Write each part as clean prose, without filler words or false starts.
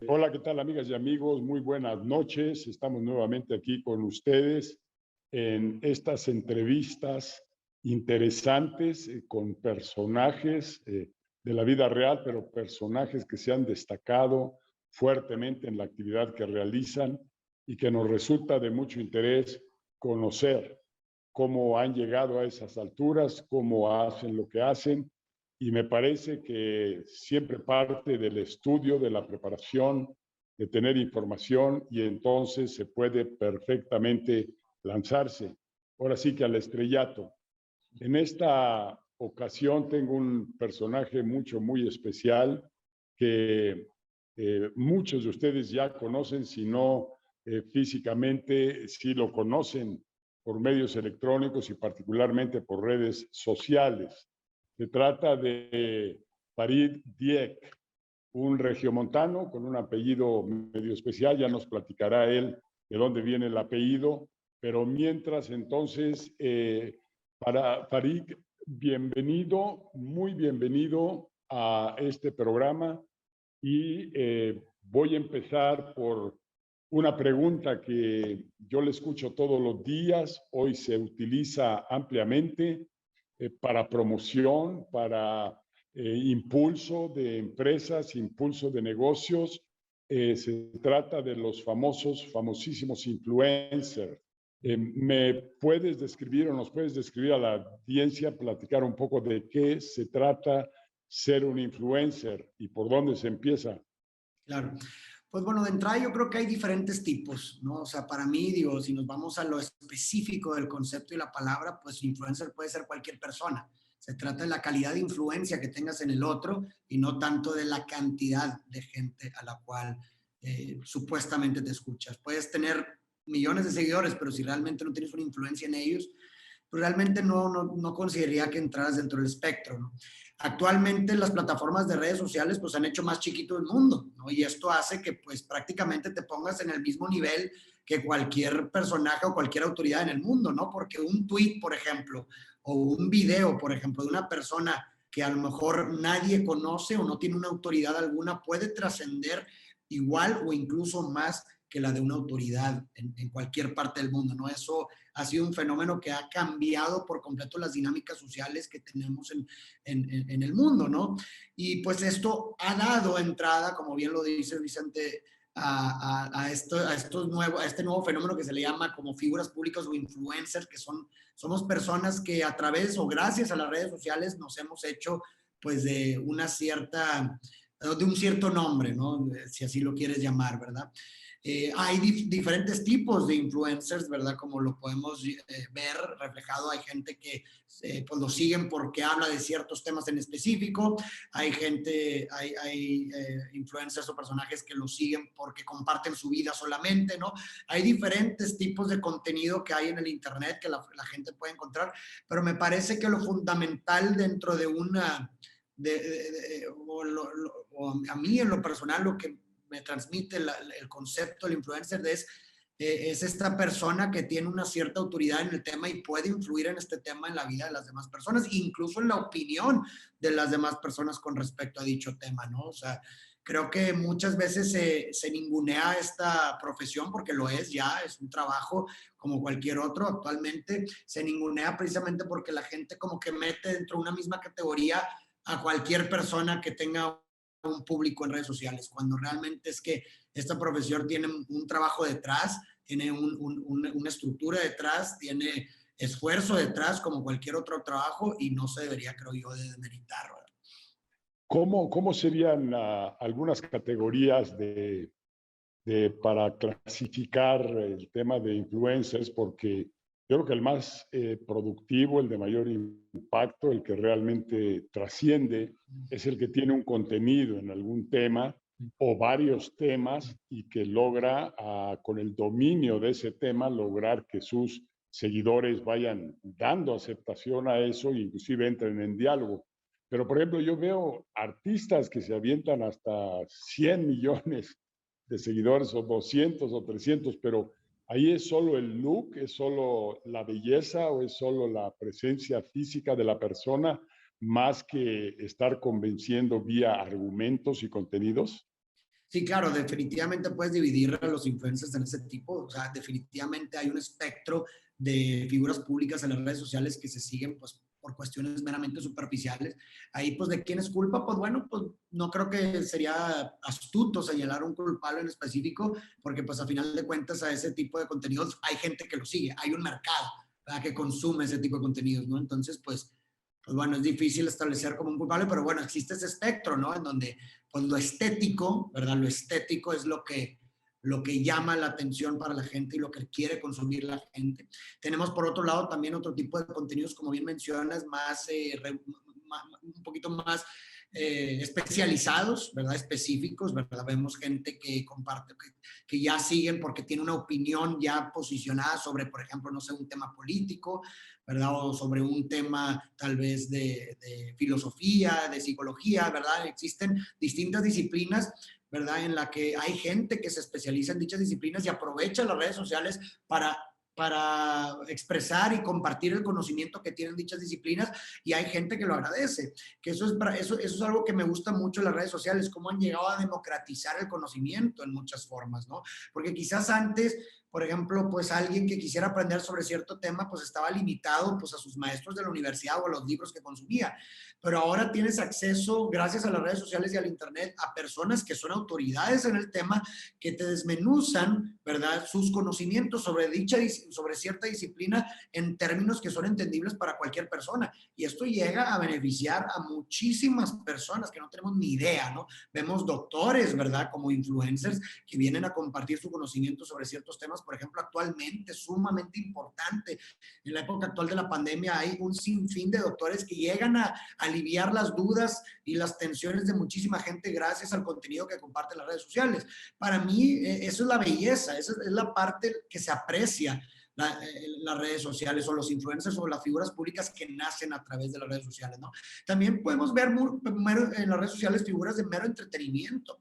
Hola, ¿qué tal, amigas y amigos? Muy buenas noches. Estamos nuevamente aquí con ustedes en estas entrevistas interesantes con personajes de la vida real, pero personajes que se han destacado fuertemente en la actividad que realizan y que nos resulta de mucho interés conocer cómo han llegado a esas alturas, cómo hacen lo que hacen. Y me parece que siempre parte del estudio, de la preparación, de tener información y entonces se puede perfectamente lanzarse. Ahora sí que al estrellato. En esta ocasión tengo un personaje muy especial que muchos de ustedes ya conocen, si no físicamente, sí lo conocen por medios electrónicos y particularmente por redes sociales. Se trata de Farid Dieck, un regiomontano con un apellido medio especial. Ya nos platicará él de dónde viene el apellido, pero mientras entonces, para Farid, bienvenido, muy bienvenido a este programa y voy a empezar por una pregunta que yo le escucho todos los días. Hoy se utiliza ampliamente para promoción, para impulso de empresas, impulso de negocios. Se trata de los famosísimos influencers. ¿Me puedes describir o nos puedes describir a la audiencia, platicar un poco de qué se trata ser un influencer y por dónde se empieza? Claro. Pues bueno, de entrada yo creo que hay diferentes tipos, ¿no? O sea, para mí, digo, si nos vamos a lo específico del concepto y la palabra, pues influencer puede ser cualquier persona. Se trata de la calidad de influencia que tengas en el otro y no tanto de la cantidad de gente a la cual supuestamente te escuchas. Puedes tener millones de seguidores, pero si realmente no tienes una influencia en ellos, pues realmente no consideraría que entraras dentro del espectro, ¿no? Actualmente las plataformas de redes sociales pues han hecho más chiquito el mundo, ¿no? Y esto hace que pues prácticamente te pongas en el mismo nivel que cualquier personaje o cualquier autoridad en el mundo, ¿no? Porque un tweet, por ejemplo, o un video, por ejemplo, de una persona que a lo mejor nadie conoce o no tiene una autoridad alguna, puede trascender igual o incluso más que la de una autoridad en cualquier parte del mundo, ¿no? Eso ha sido un fenómeno que ha cambiado por completo las dinámicas sociales que tenemos en el mundo, ¿no? Y pues esto ha dado entrada, como bien lo dice Vicente, a este nuevo fenómeno que se le llama como figuras públicas o influencers, que somos personas que a través o gracias a las redes sociales nos hemos hecho pues de un cierto nombre, ¿no? Si así lo quieres llamar, ¿verdad? Hay diferentes tipos de influencers, ¿verdad? Como lo podemos ver reflejado. Hay gente que pues lo siguen porque habla de ciertos temas en específico. Hay influencers o personajes que lo siguen porque comparten su vida solamente, ¿no? Hay diferentes tipos de contenido que hay en el internet que la gente puede encontrar, pero me parece que lo fundamental dentro de o a mí en lo personal, lo que me transmite el concepto del influencer es esta persona que tiene una cierta autoridad en el tema y puede influir en este tema en la vida de las demás personas, incluso en la opinión de las demás personas con respecto a dicho tema, ¿no? O sea, creo que muchas veces se ningunea esta profesión porque lo es ya, es un trabajo como cualquier otro. Actualmente se ningunea precisamente porque la gente como que mete dentro de una misma categoría a cualquier persona que tenga un público en redes sociales, cuando realmente es que esta profesión tiene un trabajo detrás tiene una estructura detrás, tiene esfuerzo detrás como cualquier otro trabajo y no se debería, creo yo, de demeritar, ¿verdad? ¿Cómo serían algunas categorías para clasificar el tema de influencers? Porque yo creo que el más productivo, el de mayor impacto, el que realmente trasciende, es el que tiene un contenido en algún tema o varios temas y que logra, con el dominio de ese tema, lograr que sus seguidores vayan dando aceptación a eso e inclusive entren en diálogo. Pero, por ejemplo, yo veo artistas que se avientan hasta 100 millones de seguidores o 200 o 300, pero ahí es solo el look, es solo la belleza o es solo la presencia física de la persona, más que estar convenciendo vía argumentos y contenidos. Sí, claro, definitivamente puedes dividir a los influencers en ese tipo. O sea, definitivamente hay un espectro de figuras públicas en las redes sociales que se siguen, pues, por cuestiones meramente superficiales. Ahí, pues, ¿de quién es culpa? Pues, bueno, pues, no creo que sería astuto señalar un culpable en específico, porque, pues, a final de cuentas, a ese tipo de contenidos hay gente que lo sigue, hay un mercado, ¿verdad?, que consume ese tipo de contenidos, ¿no? Entonces, pues bueno, es difícil establecer como un culpable, pero bueno, existe ese espectro, ¿no? En donde pues lo estético, ¿verdad? Lo estético es lo que llama la atención para la gente y lo que quiere consumir la gente. Tenemos por otro lado también otro tipo de contenidos, como bien mencionas, un poquito más especializados, ¿verdad? Específicos, ¿verdad? Vemos gente que comparte, que ya siguen porque tiene una opinión ya posicionada sobre, por ejemplo, no sé, un tema político, ¿verdad? O sobre un tema tal vez de filosofía, de psicología, ¿verdad? Existen distintas disciplinas, ¿verdad? En la que hay gente que se especializa en dichas disciplinas y aprovecha las redes sociales para expresar y compartir el conocimiento que tienen dichas disciplinas, y hay gente que lo agradece, que eso es algo que me gusta mucho en las redes sociales, cómo han llegado a democratizar el conocimiento en muchas formas, ¿no? Porque quizás antes, por ejemplo, pues alguien que quisiera aprender sobre cierto tema, pues estaba limitado pues a sus maestros de la universidad o a los libros que consumía. Pero ahora tienes acceso, gracias a las redes sociales y al internet, a personas que son autoridades en el tema, que te desmenuzan, ¿verdad?, sus conocimientos sobre cierta disciplina en términos que son entendibles para cualquier persona. Y esto llega a beneficiar a muchísimas personas que no tenemos ni idea, ¿no? Vemos doctores, ¿verdad?, como influencers que vienen a compartir su conocimiento sobre ciertos temas, por ejemplo, actualmente, sumamente importante. En la época actual de la pandemia hay un sinfín de doctores que llegan a aliviar las dudas y las tensiones de muchísima gente gracias al contenido que comparten las redes sociales. Para mí, eso es la belleza, esa es la parte que se aprecia las redes sociales o los influencers o las figuras públicas que nacen a través de las redes sociales, ¿no? También podemos ver en las redes sociales figuras de mero entretenimiento,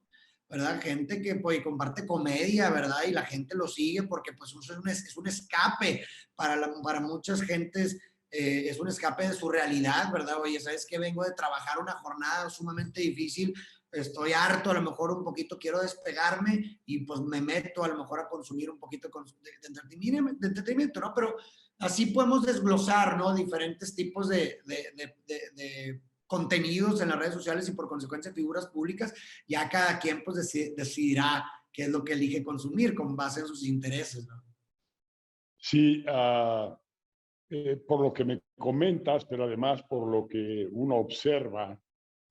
¿verdad? Gente que pues, comparte comedia, ¿verdad? Y la gente lo sigue porque pues es un escape para muchas gentes, es un escape de su realidad, ¿verdad? Oye, ¿sabes qué? Vengo de trabajar una jornada sumamente difícil, estoy harto, a lo mejor un poquito quiero despegarme y pues me meto a lo mejor a consumir un poquito de entretenimiento, ¿no? Pero así podemos desglosar, ¿no? Diferentes tipos de contenidos en las redes sociales y por consecuencia figuras públicas. Ya cada quien pues decidirá qué es lo que elige consumir con base en sus intereses, ¿no? Sí, por lo que me comentas, pero además por lo que uno observa,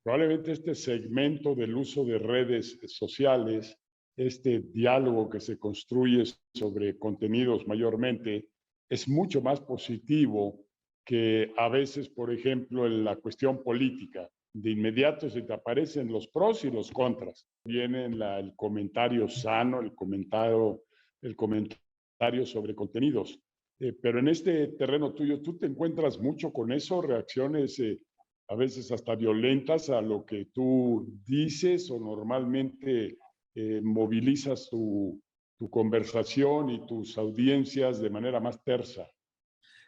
probablemente este segmento del uso de redes sociales, este diálogo que se construye sobre contenidos mayormente, es mucho más positivo que a veces, por ejemplo, en la cuestión política. De inmediato se te aparecen los pros y los contras. Viene el comentario sano, el comentario sobre contenidos. Pero en este terreno tuyo, ¿tú te encuentras mucho con eso? ¿Reacciones a veces hasta violentas a lo que tú dices, o normalmente movilizas tu conversación y tus audiencias de manera más tersa?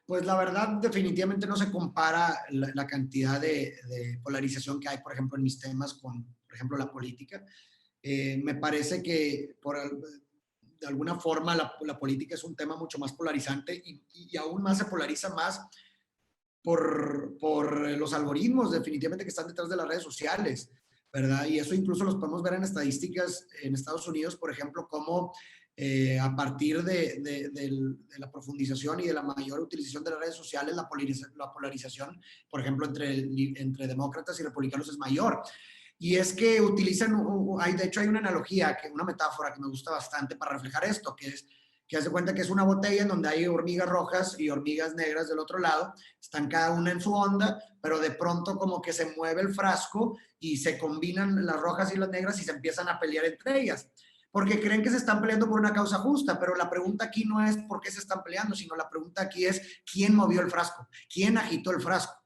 Pues la verdad, definitivamente no se compara la cantidad de polarización que hay, por ejemplo, en mis temas con, por ejemplo, la política. Me parece que de alguna forma la política es un tema mucho más polarizante y aún más se polariza más por los algoritmos definitivamente que están detrás de las redes sociales, ¿verdad? Y eso incluso los podemos ver en estadísticas en Estados Unidos, por ejemplo, cómo a partir de la profundización y de la mayor utilización de las redes sociales, la polarización, por ejemplo, entre demócratas y republicanos es mayor. Y es que utilizan, de hecho hay una analogía, una metáfora que me gusta bastante para reflejar esto, que hace cuenta que es una botella en donde hay hormigas rojas y hormigas negras del otro lado, están cada una en su onda, pero de pronto como que se mueve el frasco y se combinan las rojas y las negras y se empiezan a pelear entre ellas, porque creen que se están peleando por una causa justa, pero la pregunta aquí no es por qué se están peleando, sino la pregunta aquí es quién movió el frasco, quién agitó el frasco.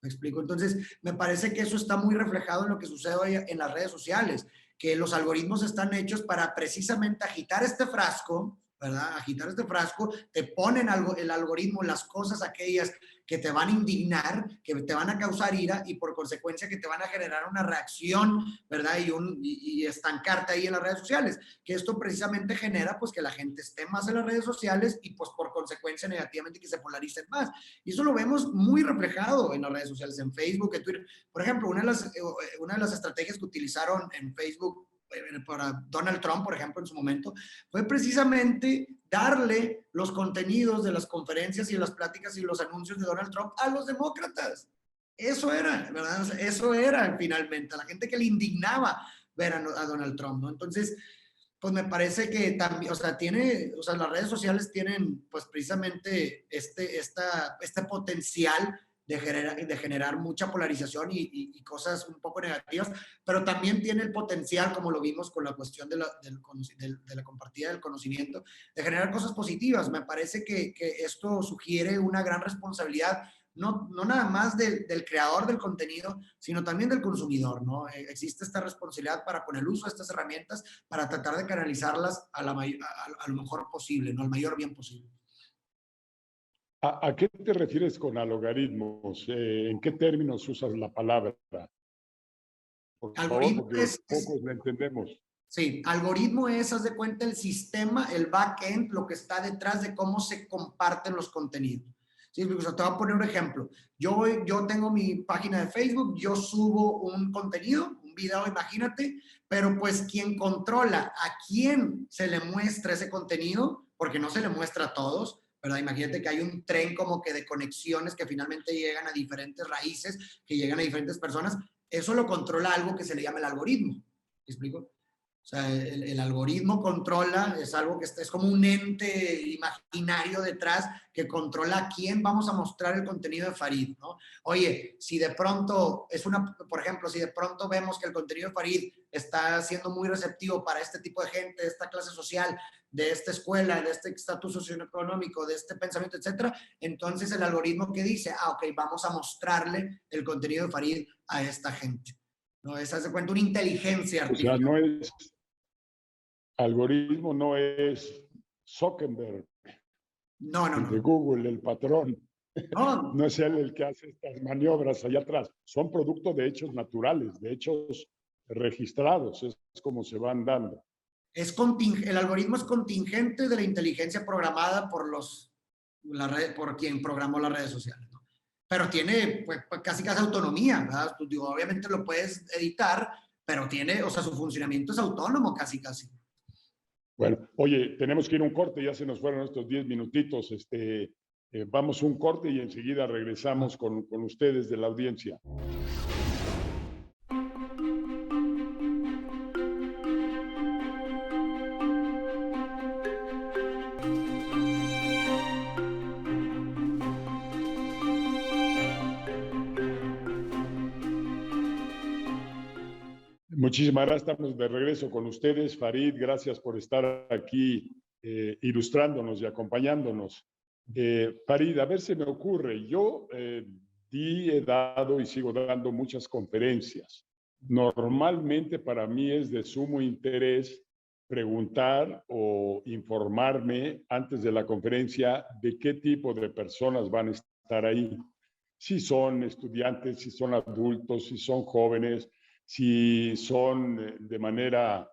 ¿Me explico? Entonces, me parece que eso está muy reflejado en lo que sucede hoy en las redes sociales, que los algoritmos están hechos para precisamente agitar este frasco, ¿verdad? Agitar este frasco, te ponen el algoritmo las cosas aquellas que te van a indignar, que te van a causar ira y por consecuencia que te van a generar una reacción, ¿verdad? Y estancarte ahí en las redes sociales. Que esto precisamente genera pues que la gente esté más en las redes sociales y pues por consecuencia negativamente que se polaricen más. Y eso lo vemos muy reflejado en las redes sociales, en Facebook, en Twitter. Por ejemplo, una de las estrategias que utilizaron en Facebook para Donald Trump, por ejemplo, en su momento, fue precisamente darle los contenidos de las conferencias y las pláticas y los anuncios de Donald Trump a los demócratas. Eso era, ¿verdad? O sea, eso era finalmente, a la gente que le indignaba ver a Donald Trump, ¿no? Entonces, pues me parece que también, o sea, las redes sociales tienen, pues precisamente este potencial de generar mucha polarización y cosas un poco negativas, pero también tiene el potencial, como lo vimos con la cuestión de la compartida del conocimiento, de generar cosas positivas. Me parece que esto sugiere una gran responsabilidad, no nada más del creador del contenido, sino también del consumidor, ¿no? Existe esta responsabilidad para con el uso de estas herramientas, para tratar de canalizarlas a lo mejor posible, ¿no? Al mayor bien posible. ¿A qué te refieres con algoritmos? ¿En qué términos usas la palabra? Por favor, Algoritmo porque pocos la entendemos. Sí, algoritmo es, haz de cuenta, el sistema, el backend, lo que está detrás de cómo se comparten los contenidos. Sí, o sea, te voy a poner un ejemplo. Yo tengo mi página de Facebook, yo subo un contenido, un video, imagínate, pero pues quien controla a quién se le muestra ese contenido, porque no se le muestra a todos, ¿verdad? Imagínate que hay un tren como que de conexiones que finalmente llegan a diferentes raíces, que llegan a diferentes personas. Eso lo controla algo que se le llama el algoritmo. ¿Me explico? O sea, el algoritmo controla, es algo que es como un ente imaginario detrás que controla a quién vamos a mostrar el contenido de Farid, ¿no? Oye, si de pronto por ejemplo, si de pronto vemos que el contenido de Farid está siendo muy receptivo para este tipo de gente, de esta clase social, de esta escuela, de este estatus socioeconómico, de este pensamiento, etcétera, entonces el algoritmo que dice, ok, vamos a mostrarle el contenido de Farid a esta gente. ¿No? Esa se cuenta una inteligencia artificial. O sea, no es algoritmo, no es Zuckerberg de Google, el patrón. No, No es él el que hace estas maniobras allá atrás. Son producto de hechos naturales, de hechos registrados. Es como se van dando. el algoritmo es contingente de la inteligencia programada por quien programó las redes sociales, ¿no? Pero tiene pues, casi autonomía, ¿verdad? Pues, digo, obviamente lo puedes editar, pero tiene, o sea, su funcionamiento es autónomo casi. Bueno, oye, tenemos que ir a un corte, ya se nos fueron estos 10 minutitos. Vamos a un corte y enseguida regresamos con ustedes de la audiencia. Muchísimas gracias, estamos de regreso con ustedes. Farid, gracias por estar aquí ilustrándonos y acompañándonos. Farid, a ver si me ocurre, yo he dado y sigo dando muchas conferencias. Normalmente para mí es de sumo interés preguntar o informarme antes de la conferencia de qué tipo de personas van a estar ahí. Si son estudiantes, si son adultos, si son jóvenes, si son de manera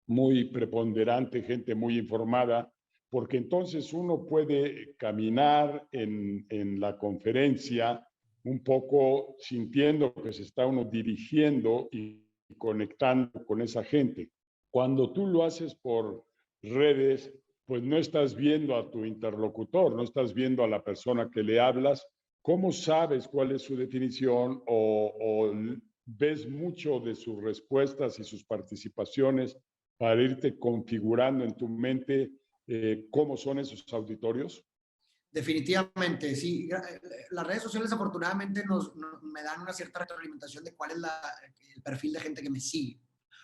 muy preponderante, gente muy informada, porque entonces uno puede caminar en la conferencia un poco sintiendo que se está uno dirigiendo y conectando con esa gente. Cuando tú lo haces por redes, pues no estás viendo a tu interlocutor, no estás viendo a la persona que le hablas. ¿Cómo sabes cuál es su definición o ves mucho de sus respuestas y sus participaciones para irte configurando en tu mente cómo son esos auditorios? Definitivamente, sí. Las redes sociales afortunadamente me dan una cierta retroalimentación de cuál es el perfil de gente que me sigue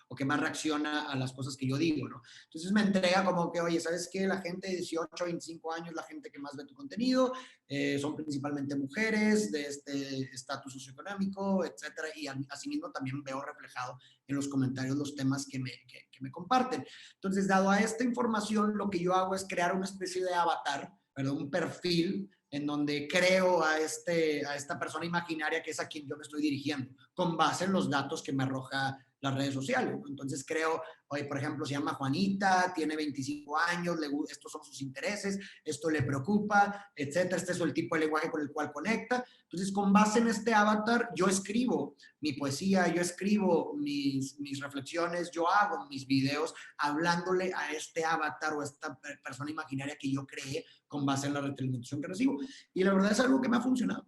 o que más reacciona a las cosas que yo digo, ¿no? Entonces me entrega como que, oye, ¿sabes qué? La gente de 18 a 25 años, la gente que más ve tu contenido, son principalmente mujeres de este estatus socioeconómico, etcétera, y asimismo también veo reflejado en los comentarios los temas que me comparten. Entonces, dado a esta información, lo que yo hago es crear una especie de avatar, ¿verdad? Un perfil en donde creo a esta persona imaginaria que es a quien yo me estoy dirigiendo, con base en los datos que me arroja las redes sociales. Entonces creo, oye, por ejemplo, se llama Juanita, tiene 25 años, estos son sus intereses, esto le preocupa, etcétera. Este es el tipo de lenguaje con el cual conecta. Entonces, con base en este avatar, yo escribo mi poesía, yo escribo mis reflexiones, yo hago mis videos hablándole a este avatar o a esta persona imaginaria que yo creé con base en la retroalimentación que recibo. Y la verdad es algo que me ha funcionado.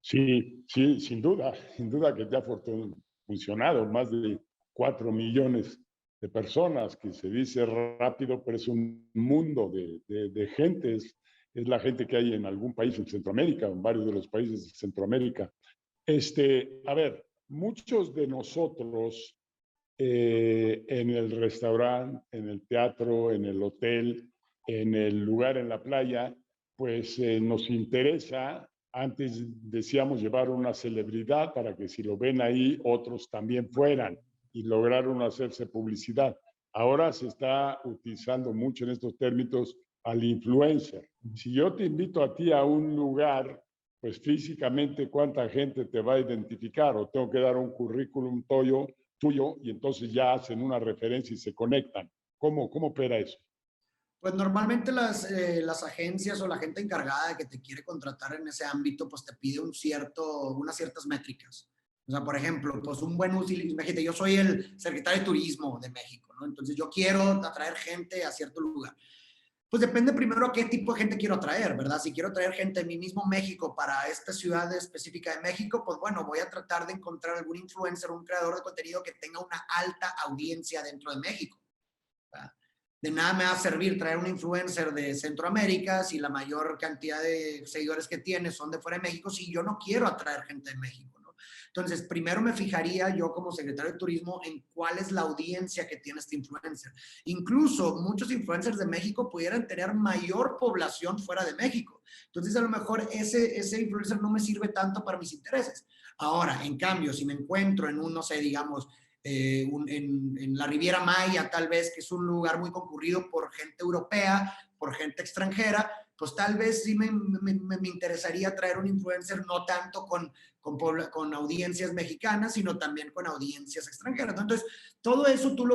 Sí, sí, sin duda que te ha funcionado. Más de 4 millones de personas, que se dice rápido, pero es un mundo de gentes. Es la gente que hay en algún país en Centroamérica, en varios de los países de Centroamérica. A ver, muchos de nosotros en el restaurante, en el teatro, en el hotel, en el lugar en la playa, pues nos interesa, antes decíamos, llevar una celebridad para que si lo ven ahí, otros también fueran y lograron hacerse publicidad. Ahora se está utilizando mucho en estos términos al influencer. Si yo te invito a ti a un lugar, pues físicamente cuánta gente te va a identificar, o tengo que dar un currículum tuyo y entonces ya hacen una referencia y se conectan. ¿Cómo opera eso? Pues normalmente las agencias o la gente encargada de que te quiere contratar en ese ámbito, pues te pide unas ciertas métricas. O sea, por ejemplo, pues un buen uso, imagínate, yo soy el secretario de Turismo de México, ¿no? Entonces yo quiero atraer gente a cierto lugar. Pues depende primero a qué tipo de gente quiero atraer, ¿verdad? Si quiero traer gente de mi mismo México para esta ciudad específica de México, pues bueno, voy a tratar de encontrar algún influencer, un creador de contenido que tenga una alta audiencia dentro de México, ¿verdad? De nada me va a servir traer un influencer de Centroamérica si la mayor cantidad de seguidores que tiene son de fuera de México, si yo no quiero atraer gente de México, ¿no? Entonces, primero me fijaría yo como secretario de Turismo en cuál es la audiencia que tiene este influencer. Incluso muchos influencers de México pudieran tener mayor población fuera de México. Entonces, a lo mejor ese influencer no me sirve tanto para mis intereses. Ahora, en cambio, si me encuentro en un, no sé, digamos, en la Riviera Maya, tal vez, que es un lugar muy concurrido por gente europea, por gente extranjera, pues tal vez sí me interesaría traer un influencer no tanto con audiencias mexicanas, sino también con audiencias extranjeras. Entonces, todo eso tú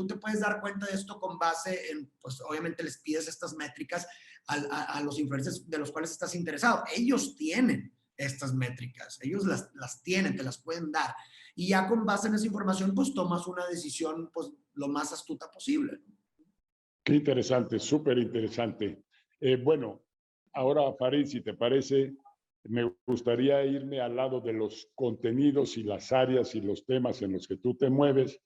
te puedes dar cuenta de esto con base en, pues obviamente les pides estas métricas a los influencers de los cuales estás interesado. Ellos tienen estas métricas, ellos las tienen, te las pueden dar. Y ya con base en esa información, pues tomas una decisión pues lo más astuta posible. Qué interesante, súper interesante. Bueno, ahora, Farid, si te parece, me gustaría irme al lado de los contenidos y las áreas y los temas en los que tú te mueves,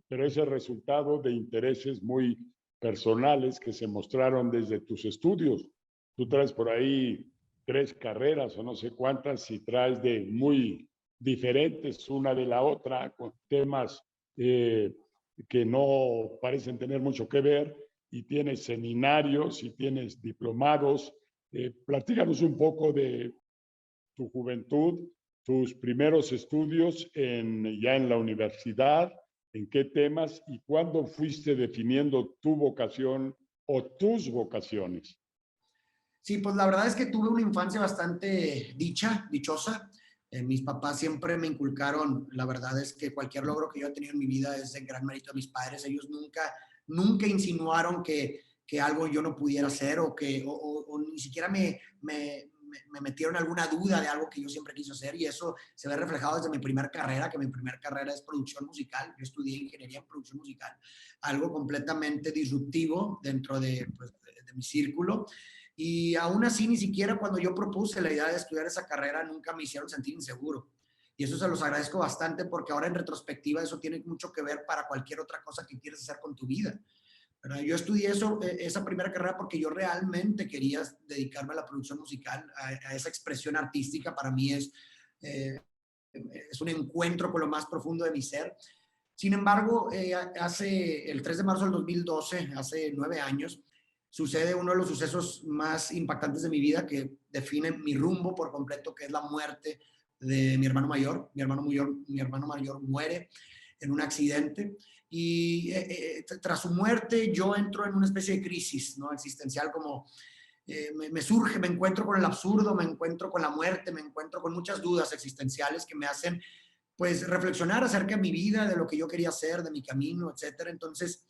pero es el resultado de intereses muy personales que se mostraron desde tus estudios. Tú traes por ahí 3 carreras o no sé cuántas y traes de muy diferentes una de la otra, con temas que no parecen tener mucho que ver, y tienes seminarios y tienes diplomados. Platícanos un poco de tu juventud, tus primeros estudios ya en la universidad, en qué temas y cuándo fuiste definiendo tu vocación o tus vocaciones. Sí, pues la verdad es que tuve una infancia bastante dichosa. Mis papás siempre me inculcaron, la verdad es que cualquier logro que yo he tenido en mi vida es de gran mérito de mis padres. Ellos nunca insinuaron que algo yo no pudiera hacer o ni siquiera me me metieron alguna duda de algo que yo siempre quise hacer, y eso se ve reflejado desde mi primera carrera, que mi primera carrera es producción musical. Yo estudié ingeniería en producción musical, algo completamente disruptivo dentro de, pues, de mi círculo. Y aún así, ni siquiera cuando yo propuse la idea de estudiar esa carrera, nunca me hicieron sentir inseguro. Y eso se los agradezco bastante, porque ahora en retrospectiva eso tiene mucho que ver para cualquier otra cosa que quieres hacer con tu vida, ¿verdad? Yo estudié esa primera carrera porque yo realmente quería dedicarme a la producción musical, a esa expresión artística. Para mí es un encuentro con lo más profundo de mi ser. Sin embargo, hace el 3 de marzo del 2012, hace 9 años, sucede uno de los sucesos más impactantes de mi vida, que define mi rumbo por completo, que es la muerte de mi hermano mayor. Mi hermano mayor muere en un accidente, y tras su muerte yo entro en una especie de crisis, ¿no?, existencial, como me surge, me encuentro con el absurdo, me encuentro con la muerte, me encuentro con muchas dudas existenciales que me hacen, pues, reflexionar acerca de mi vida, de lo que yo quería hacer, de mi camino, etcétera. Entonces,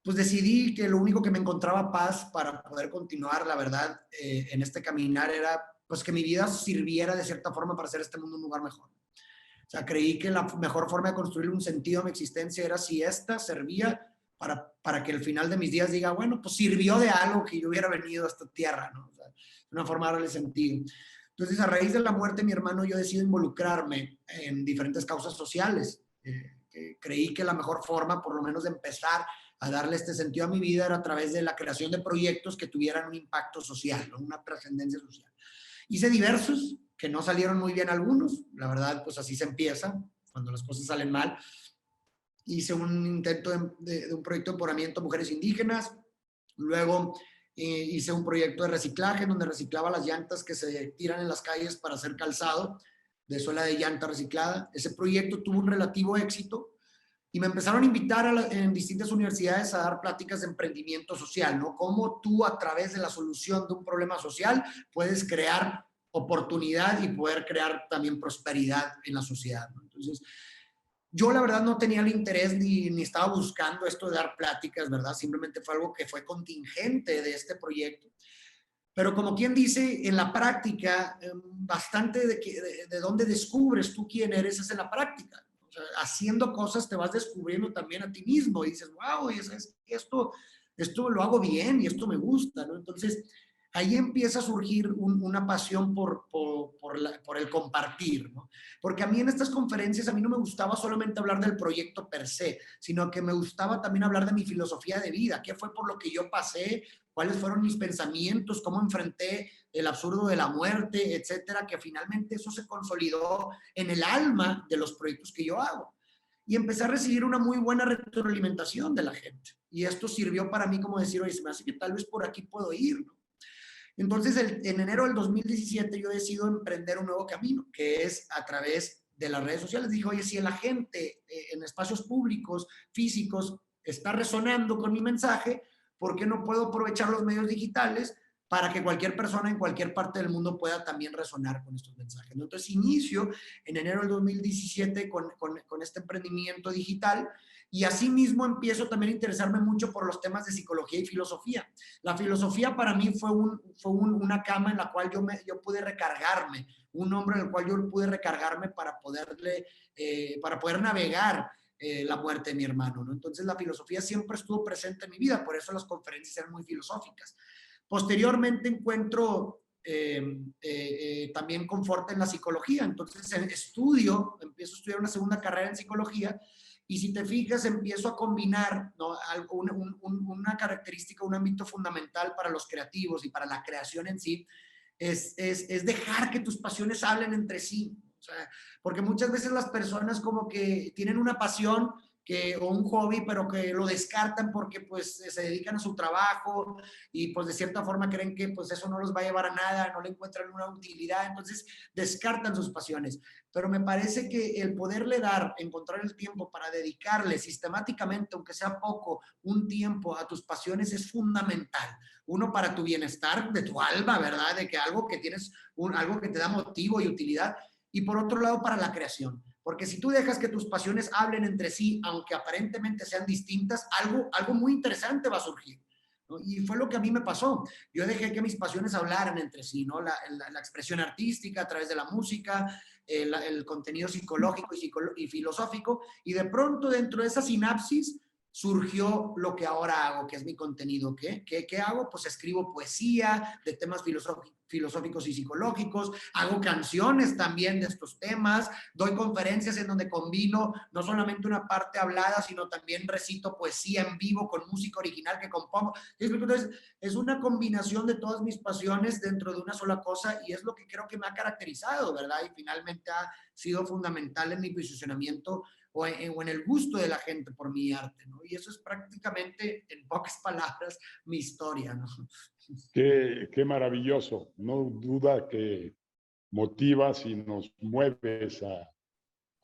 pues decidí que lo único que me encontraba paz para poder continuar, la verdad, en este caminar, era pues que mi vida sirviera de cierta forma para hacer este mundo un lugar mejor. O sea, creí que la mejor forma de construir un sentido a mi existencia era si esta servía para que al final de mis días diga, bueno, pues sirvió de algo que yo hubiera venido a esta tierra, ¿no? O sea, una forma de darle sentido. Entonces, a raíz de la muerte de mi hermano, yo decido involucrarme en diferentes causas sociales. Creí que la mejor forma, por lo menos, de empezar a darle este sentido a mi vida era a través de la creación de proyectos que tuvieran un impacto social, ¿no?, una trascendencia social. Hice diversos, que no salieron muy bien algunos. La verdad, pues así se empieza, cuando las cosas salen mal. Hice un intento de un proyecto de empoderamiento a mujeres indígenas. Luego hice un proyecto de reciclaje, donde reciclaba las llantas que se tiran en las calles para hacer calzado de suela de llanta reciclada. Ese proyecto tuvo un relativo éxito, y me empezaron a invitar en distintas universidades a dar pláticas de emprendimiento social, ¿no? Cómo tú, a través de la solución de un problema social, puedes crear oportunidad y poder crear también prosperidad en la sociedad, ¿no? Entonces, yo la verdad no tenía el interés ni estaba buscando esto de dar pláticas, ¿verdad? Simplemente fue algo que fue contingente de este proyecto. Pero como quien dice, en la práctica, bastante de dónde descubres tú quién eres es en la práctica. O sea, haciendo cosas te vas descubriendo también a ti mismo, y dices, wow, esto lo hago bien y esto me gusta, ¿no? Entonces, ahí empieza a surgir una pasión por el compartir, ¿no? Porque a mí en estas conferencias, a mí no me gustaba solamente hablar del proyecto per se, sino que me gustaba también hablar de mi filosofía de vida, qué fue por lo que yo pasé, cuáles fueron mis pensamientos, cómo enfrenté el absurdo de la muerte, etcétera, que finalmente eso se consolidó en el alma de los proyectos que yo hago. Y empecé a recibir una muy buena retroalimentación de la gente. Y esto sirvió para mí como decir, oye, se me hace que tal vez por aquí puedo ir, ¿no? Entonces, en enero del 2017 yo decido emprender un nuevo camino, que es a través de las redes sociales. Dije, oye, si la gente en espacios públicos, físicos, está resonando con mi mensaje, ¿por qué no puedo aprovechar los medios digitales para que cualquier persona en cualquier parte del mundo pueda también resonar con estos mensajes? Entonces, inicio en enero del 2017 con este emprendimiento digital, y asimismo empiezo también a interesarme mucho por los temas de psicología y filosofía. La filosofía para mí fue una cama en la cual yo pude recargarme, un hombro en el cual yo pude recargarme para poder navegar la muerte de mi hermano, ¿no? Entonces la filosofía siempre estuvo presente en mi vida, por eso las conferencias eran muy filosóficas. Posteriormente encuentro también confort en la psicología, entonces empiezo a estudiar una segunda carrera en psicología, y si te fijas, empiezo a combinar, ¿no?, una característica, un ámbito fundamental para los creativos y para la creación en sí, es dejar que tus pasiones hablen entre sí. O sea, porque muchas veces las personas como que tienen una pasión o un hobby, pero que lo descartan porque pues se dedican a su trabajo, y pues de cierta forma creen que pues eso no los va a llevar a nada, no le encuentran una utilidad, entonces descartan sus pasiones. Pero me parece que el poderle encontrar el tiempo para dedicarle sistemáticamente, aunque sea poco, un tiempo a tus pasiones es fundamental. Uno, para tu bienestar de tu alma, ¿verdad? De que algo que tienes, algo que te da motivo y utilidad. Y por otro lado, para la creación. Porque si tú dejas que tus pasiones hablen entre sí, aunque aparentemente sean distintas, algo muy interesante va a surgir. ¿no? Y fue lo que a mí me pasó. Yo dejé que mis pasiones hablaran entre sí, ¿no? La expresión artística a través de la música, el contenido psicológico y filosófico, y de pronto dentro de esa sinapsis surgió lo que ahora hago, que es mi contenido. ¿Qué hago? Pues escribo poesía de temas filosóficos y psicológicos, hago canciones también de estos temas, doy conferencias en donde combino no solamente una parte hablada, sino también recito poesía en vivo con música original que compongo. Entonces, es una combinación de todas mis pasiones dentro de una sola cosa y es lo que creo que me ha caracterizado, ¿verdad? Y finalmente ha sido fundamental en mi posicionamiento o en el gusto de la gente por mi arte, ¿no? Y eso es prácticamente, en pocas palabras, mi historia, ¿no? Qué maravilloso. No duda que motivas y nos mueves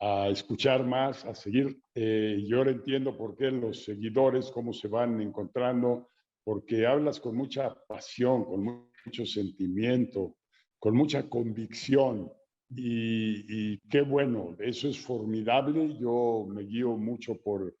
a escuchar más, a seguir. Yo ahora entiendo por qué los seguidores, cómo se van encontrando, porque hablas con mucha pasión, con mucho sentimiento, con mucha convicción. Y qué bueno, eso es formidable. Yo me guío mucho por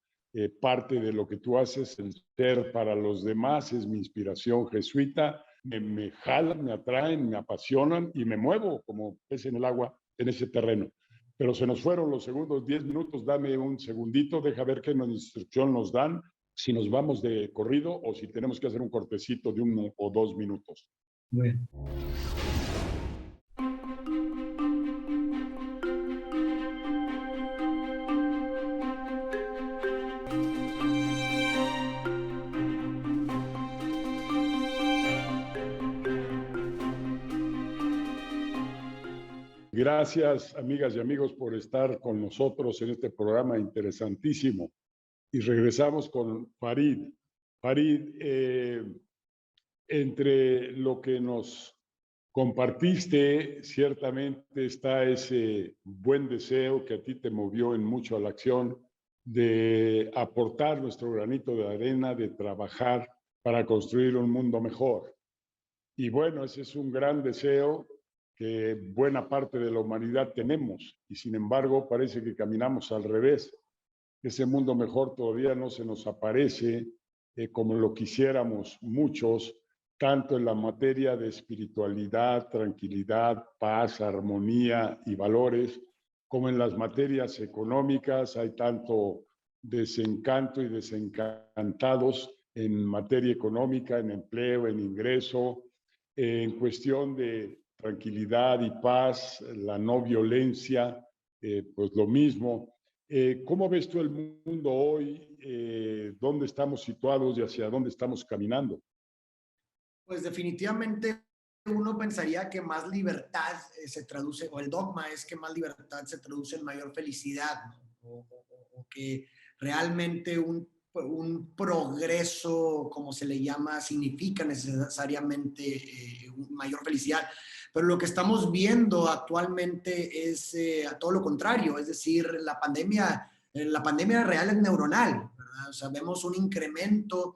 parte de lo que tú haces, el ser para los demás es mi inspiración jesuita. Me jalan, me atraen, me apasionan y me muevo como pez en el agua en ese terreno. Pero se nos fueron los segundos 10 minutos. Dame un segundito, deja ver qué instrucción nos dan, si nos vamos de corrido o si tenemos que hacer un cortecito de 1 o 2 minutos. Bueno. Gracias, amigas y amigos, por estar con nosotros en este programa interesantísimo. Y regresamos con Farid. Farid, entre lo que nos compartiste, ciertamente está ese buen deseo que a ti te movió en mucho a la acción de aportar nuestro granito de arena, de trabajar para construir un mundo mejor. Y bueno, ese es un gran deseo que buena parte de la humanidad tenemos y sin embargo parece que caminamos al revés. Ese mundo mejor todavía no se nos aparece como lo quisiéramos muchos, tanto en la materia de espiritualidad, tranquilidad, paz, armonía y valores, como en las materias económicas. Hay tanto desencanto y desencantados en materia económica, en empleo, en ingreso, en cuestión de tranquilidad y paz, la no violencia, pues lo mismo. ¿Cómo ves tú el mundo hoy? ¿Dónde estamos situados y hacia dónde estamos caminando? Pues definitivamente uno pensaría que más libertad se traduce, o el dogma es que más libertad se traduce en mayor felicidad, ¿no? O que realmente un progreso, como se le llama, significa necesariamente mayor felicidad. Pero lo que estamos viendo actualmente es a todo lo contrario, es decir, la pandemia real es neuronal, ¿verdad? O sea, vemos un incremento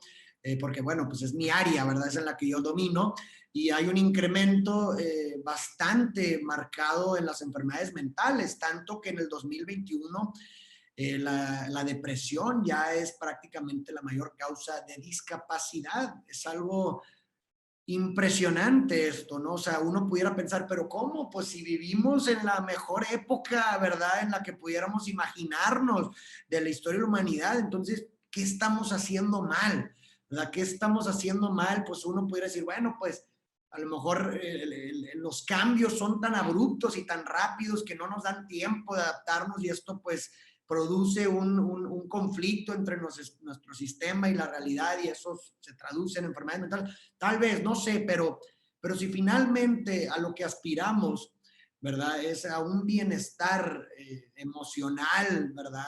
porque bueno, pues es mi área, ¿verdad? Es en la que yo domino y hay un incremento bastante marcado en las enfermedades mentales, tanto que en el 2021 la depresión ya es prácticamente la mayor causa de discapacidad. Es algo impresionante esto, ¿no? O sea, uno pudiera pensar, pero ¿cómo? Pues si vivimos en la mejor época, ¿verdad? En la que pudiéramos imaginarnos de la historia de la humanidad, entonces, ¿qué estamos haciendo mal? ¿Verdad? ¿Qué estamos haciendo mal? Pues uno pudiera decir, bueno, pues a lo mejor los cambios son tan abruptos y tan rápidos que no nos dan tiempo de adaptarnos y esto pues produce un conflicto entre nuestro sistema y la realidad y eso se traduce en enfermedades mentales. Tal vez, no sé, pero si finalmente a lo que aspiramos, ¿verdad? Es a un bienestar emocional, ¿verdad?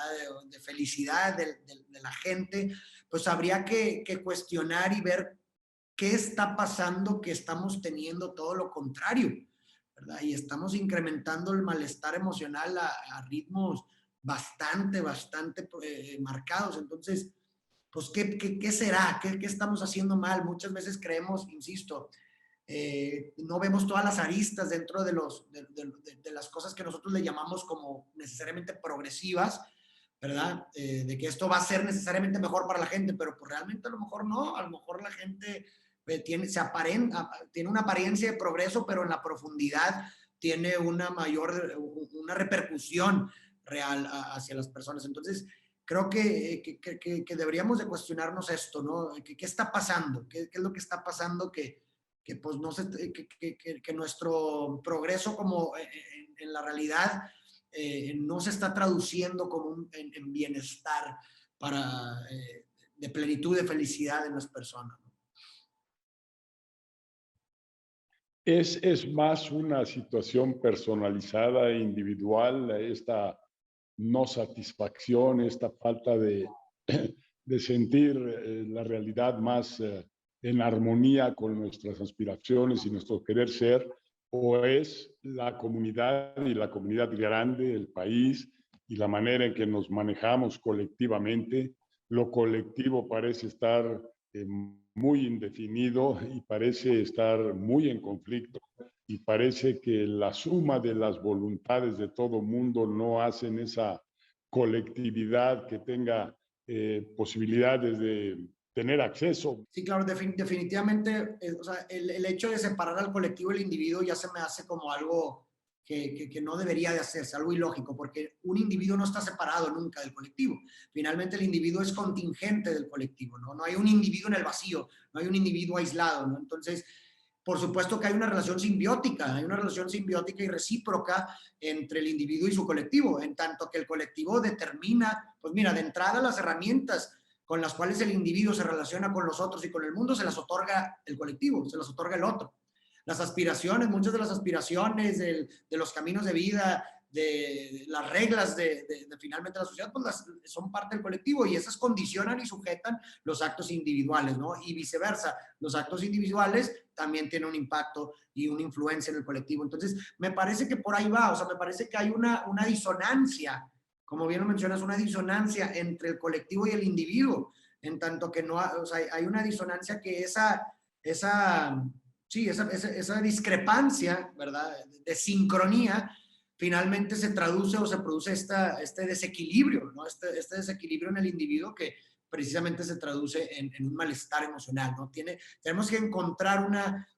De felicidad de la gente, pues habría que cuestionar y ver qué está pasando que estamos teniendo todo lo contrario, ¿verdad? Y estamos incrementando el malestar emocional a ritmos bastante marcados. Entonces, pues, ¿qué será? ¿Qué estamos haciendo mal? Muchas veces creemos, insisto, no vemos todas las aristas dentro de las cosas que nosotros le llamamos como necesariamente progresivas, ¿verdad? De que esto va a ser necesariamente mejor para la gente, pero pues realmente a lo mejor no, a lo mejor la gente tiene una apariencia de progreso, pero en la profundidad tiene una repercusión real hacia las personas. Entonces, creo que deberíamos de cuestionarnos esto, ¿no? ¿Qué está pasando? ¿Qué es lo que está pasando que pues no se, que nuestro progreso como en la realidad no se está traduciendo como en bienestar de plenitud, de felicidad en las personas, ¿no? Es más una situación personalizada e individual, esta no satisfacción, esta falta de sentir la realidad más en armonía con nuestras aspiraciones y nuestro querer ser, o es la comunidad y la comunidad grande, el país y la manera en que nos manejamos colectivamente. Lo colectivo parece estar muy indefinido y parece estar muy en conflicto y parece que la suma de las voluntades de todo mundo no hacen esa colectividad que tenga posibilidades de tener acceso. Sí, claro, definitivamente, o sea, el hecho de separar al colectivo y al individuo ya se me hace como algo que no debería de hacerse, algo ilógico, porque un individuo no está separado nunca del colectivo. Finalmente el individuo es contingente del colectivo, ¿no? No hay un individuo en el vacío, no hay un individuo aislado, ¿no? Entonces, por supuesto que hay una relación simbiótica y recíproca entre el individuo y su colectivo, en tanto que el colectivo determina, pues mira, de entrada las herramientas con las cuales el individuo se relaciona con los otros y con el mundo, se las otorga el colectivo, se las otorga el otro. Las aspiraciones, muchas de las aspiraciones de los caminos de vida, de las reglas finalmente la sociedad, pues son parte del colectivo y esas condicionan y sujetan los actos individuales, ¿no? Y viceversa, los actos individuales también tienen un impacto y una influencia en el colectivo. Entonces, me parece que por ahí va, o sea, me parece que hay una disonancia, como bien lo mencionas, una disonancia entre el colectivo y el individuo, en tanto que no, o sea, hay una disonancia que esa discrepancia, ¿verdad? De sincronía, finalmente se traduce o se produce este desequilibrio, ¿no? Este desequilibrio en el individuo que precisamente se traduce en un malestar emocional, ¿no? Tenemos que encontrar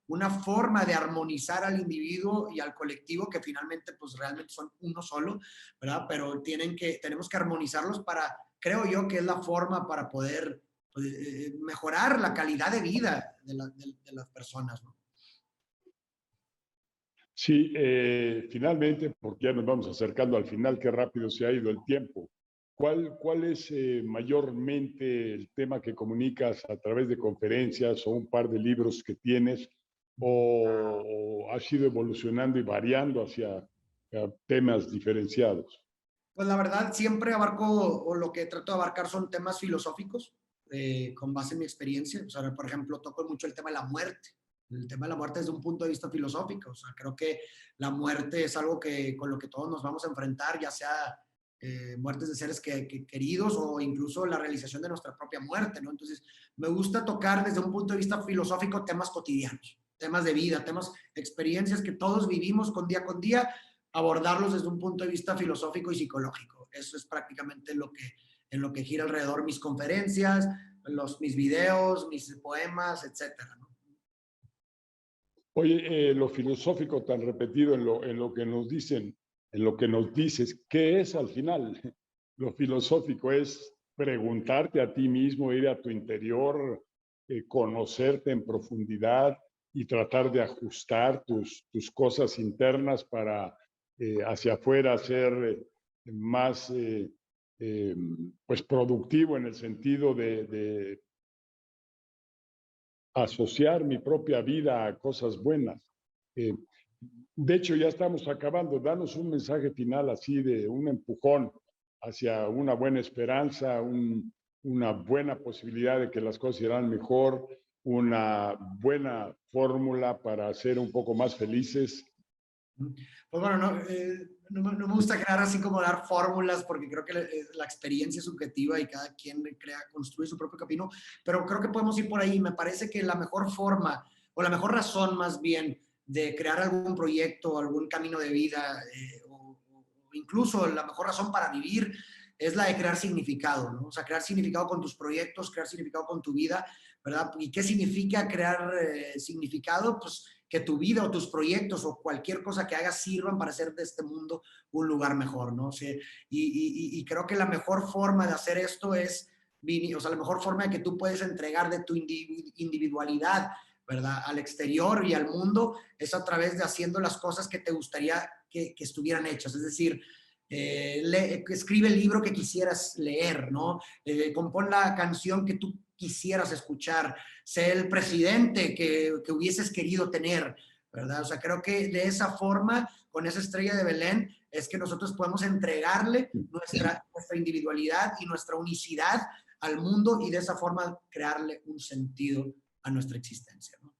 una forma de armonizar al individuo y al colectivo que finalmente pues realmente son uno solo, ¿verdad? Pero tenemos que armonizarlos creo yo que es la forma para poder pues, mejorar la calidad de vida de las personas, ¿no? Sí, finalmente, porque ya nos vamos acercando al final, qué rápido se ha ido el tiempo. ¿Cuál es mayormente el tema que comunicas a través de conferencias o un par de libros que tienes o has ido evolucionando y variando hacia temas diferenciados? Pues la verdad, siempre abarco, o lo que trato de abarcar son temas filosóficos, con base en mi experiencia. O sea, por ejemplo, toco mucho el tema de la muerte. El tema de la muerte desde un punto de vista filosófico. O sea, creo que la muerte es algo con lo que todos nos vamos a enfrentar, ya sea muertes de seres queridos o incluso la realización de nuestra propia muerte, ¿no? Entonces, me gusta tocar desde un punto de vista filosófico temas cotidianos, temas de vida, experiencias que todos vivimos con día, abordarlos desde un punto de vista filosófico y psicológico. Eso es prácticamente en lo que gira alrededor mis conferencias, mis videos, mis poemas, etcétera, ¿no? Oye, lo filosófico tan repetido en lo que nos dicen, en lo que nos dices, ¿qué es al final? Lo filosófico es preguntarte a ti mismo, ir a tu interior, conocerte en profundidad y tratar de ajustar tus cosas internas para hacia afuera ser más eh, pues productivo en el sentido de asociar mi propia vida a cosas buenas. Eh, de hecho, ya estamos acabando. Danos un mensaje final así de un empujón hacia una buena esperanza, una buena posibilidad de que las cosas irán mejor, una buena fórmula para ser un poco más felices. Pues bueno, no me gusta crear así como dar fórmulas porque creo que la experiencia es subjetiva y cada quien construye su propio camino, pero creo que podemos ir por ahí. Me parece que la mejor forma o la mejor razón más bien de crear algún proyecto, algún camino de vida o incluso la mejor razón para vivir es la de crear significado, ¿no? O sea, crear significado con tus proyectos, crear significado con tu vida, ¿verdad? ¿Y qué significa crear significado? Pues que tu vida o tus proyectos o cualquier cosa que hagas sirvan para hacer de este mundo un lugar mejor, ¿no? O sea, y creo que la mejor forma de hacer esto es, o sea, la mejor forma de que tú puedes entregar de tu individualidad, ¿verdad? Al exterior y al mundo es a través de haciendo las cosas que te gustaría que estuvieran hechas. Es decir, escribe el libro que quisieras leer, ¿no? Compón la canción que tú quisieras escuchar, sé el presidente que hubieses querido tener, ¿verdad? O sea, creo que de esa forma, con esa estrella de Belén, es que nosotros podemos entregarle nuestra individualidad y nuestra unicidad al mundo y de esa forma crearle un sentido a nuestra existencia, ¿no?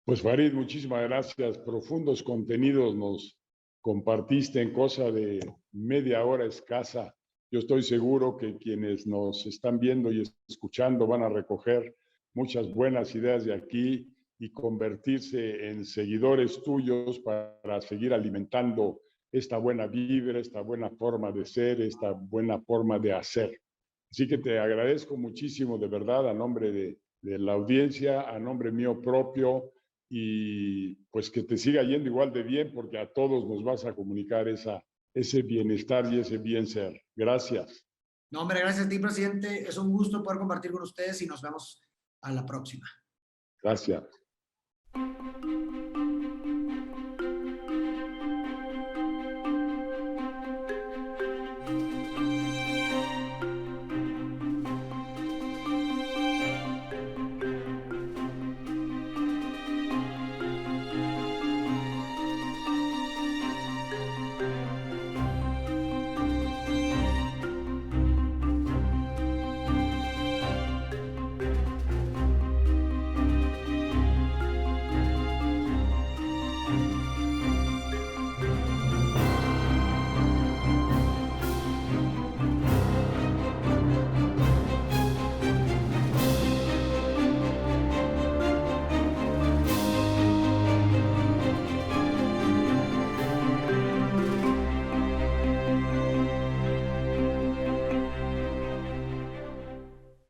Pues Farid, muchísimas gracias. Profundos contenidos nos compartiste en cosa de media hora escasa. Yo estoy seguro que quienes nos están viendo y escuchando van a recoger muchas buenas ideas de aquí y convertirse en seguidores tuyos para seguir alimentando esta buena vibra, esta buena forma de ser, esta buena forma de hacer. Así que te agradezco muchísimo, de verdad, a nombre de la audiencia, a nombre mío propio, y pues que te siga yendo igual de bien, porque a todos nos vas a comunicar ese bienestar y ese bien ser. Gracias. No, hombre, gracias a ti, presidente. Es un gusto poder compartir con ustedes y nos vemos a la próxima. Gracias.